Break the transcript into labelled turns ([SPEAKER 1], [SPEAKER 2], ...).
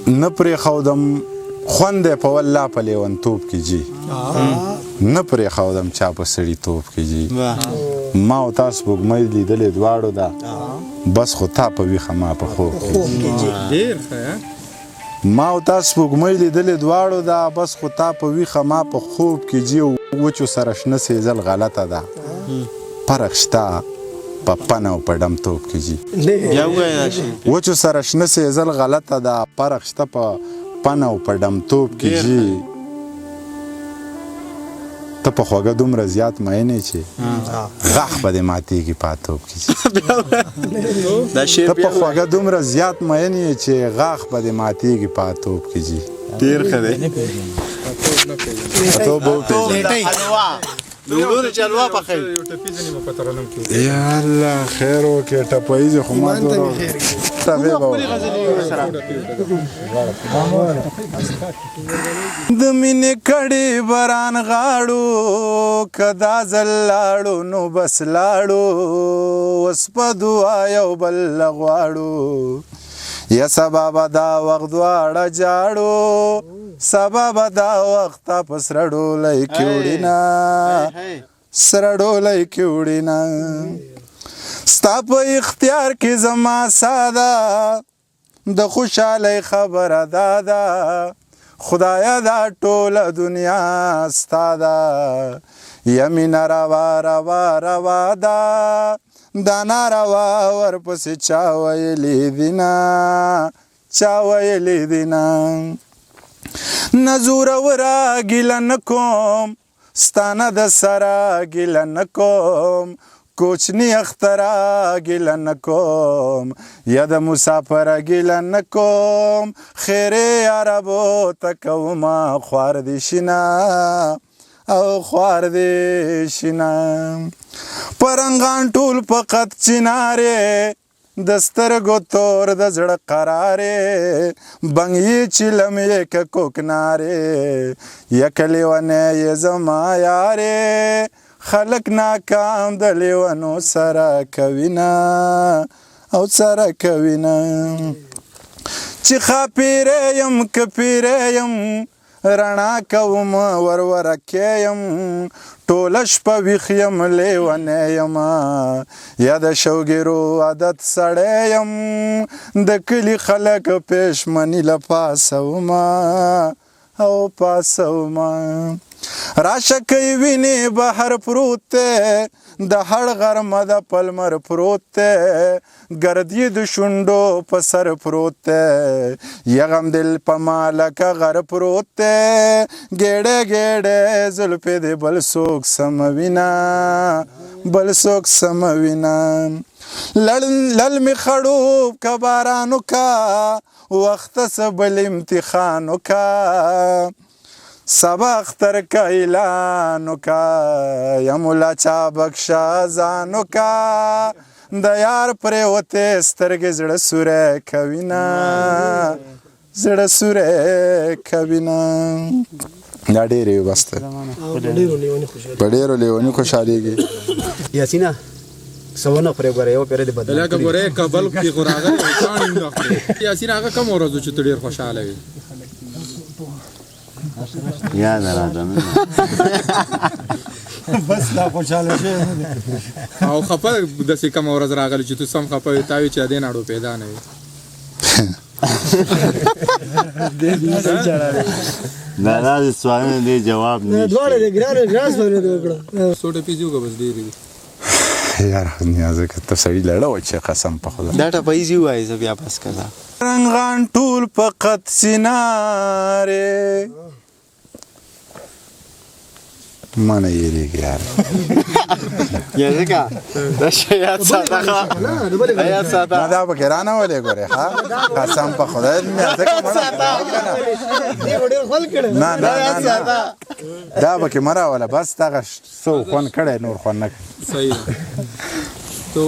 [SPEAKER 1] نه پرېښودم خوند یې په والله په لیونتوب کې جي نه پرېښودم چا په سړیتوب کې جي ما او تا سپوږمۍ لیدلې دواړو ده بس خو تا په ویښه ما په خوب کې ما او تا سپوږمۍ لیدلې دواړو ده بس خو تا په ویښه ما په خوب کې جي وچو سره شنه سېزل غلطه ده فرق شته په پن او په ډمتوب کې جي وچو سره شنه سېزل غلطه ده فرق شته په پن او په ډمتوب کې جي ته په خوږه دومره زیات مین یې چې غاښ به دې ماتېږي په اتوب کې جي ته په خوږه دومره زیات مین یې چې غاښ به دې ماتېږي په اتوب کې جي
[SPEAKER 2] ډېر ښه دی
[SPEAKER 1] اتوب به وپېژنې یا الله خیر وکړې ټپیزې خو ما ټپې به د مینې کړې بران غاړو که دا ځل لاړو نو بس لاړو اوس په دعا یو بل غواړو یا سبا به دا وخت دواړه جاړو سبا به دا وخت په سره ډولی کې وړینه سره ډولی کې وړینه ستا په اختیار کې زما ساده د خوشحالۍ خبره دا ده خدایه دا ټوله دنیا ستا ده یا مینه روا روا روا ده دا ناروا ورپسې چا ویلي دینه چا ویلي دینه نه زوروره ګیله نه کوم ستا نه د سره ګیله نه کوم کوچني اختره ګیله نه کوم یا د مسافره ګیله نه کوم خیرې عربو ته کومه خوار دې شینه او خوار دې شینه پرنګان ټول فقط چنارې د سترګو تور د زړه قرارې بنګ یې چلم یې که کوکنارې یک لیونی یې زما یارې خلک ناکام د لیونو سره کوینه او سره کوینه چې ښاپیرې یم که پیرې یم رڼا کوم ورورکې یم ټوله شپه ویښ یم لیونی یم یا د شوګیرو عادت سړی یم د کلي خلک پېشمني له پاسه ومه او پاسه ومه راشه کوي وینې بهر پروت دی د هړ غرمه د پلمر پروت دی ګرد یې د شونډو په سر پروت دی یغم دل په ما لکه غر پروت دی ګېډې ګېډې زلفې دې بل څوک سموینه بل څوک سموینه لړ مې خړوب که بارانو کا وخته څه بل امتحانو کا سبا اختر کا اعلانو کا یا مولا چا بخشا ځانو کا د یار پرېوتې سترګې زړه سوری کوینه زړه سوری کوینه دا ډېرې بس ته په ډېرو لیوني خوشحالېږي
[SPEAKER 3] یاسینه سونه پرې ګوره یو پیره دې بدل
[SPEAKER 2] لکه ګوره کابل کې خو راغلی کاڼي نه خوري یاسینه هغه کوم ورځ چې ته ډېر خوشحاله وي
[SPEAKER 4] یاد راته
[SPEAKER 3] بس لا خوشاله شي
[SPEAKER 2] او خپه داسې کوم ورځ راغلی چې تو سم خپه وي تا وي چې دې ناړو پیدا نه وي
[SPEAKER 4] دا داسې سوالونه دی جواب نه
[SPEAKER 3] دواړه دې ګرانه ګراس باندې وکړه
[SPEAKER 2] څو ټپې دي وکړه بس ډېرې
[SPEAKER 1] یار نیازه که ته سړي لړه و چې قسم په خدا
[SPEAKER 5] دا ټپیزي ووایي زه بیا بس کړه
[SPEAKER 1] رنګان ټول فقط سینارې منه یېرېږي یار
[SPEAKER 5] یا ځکه دا شی یاد ساته ښه یاد ساته
[SPEAKER 1] ما دا پکې رانولې ګورې ښه قسم په خدای نه نه نه دا پکې مه راوله بس دغه څه خوند کړی نور خوند نه کړي
[SPEAKER 2] صحیح تو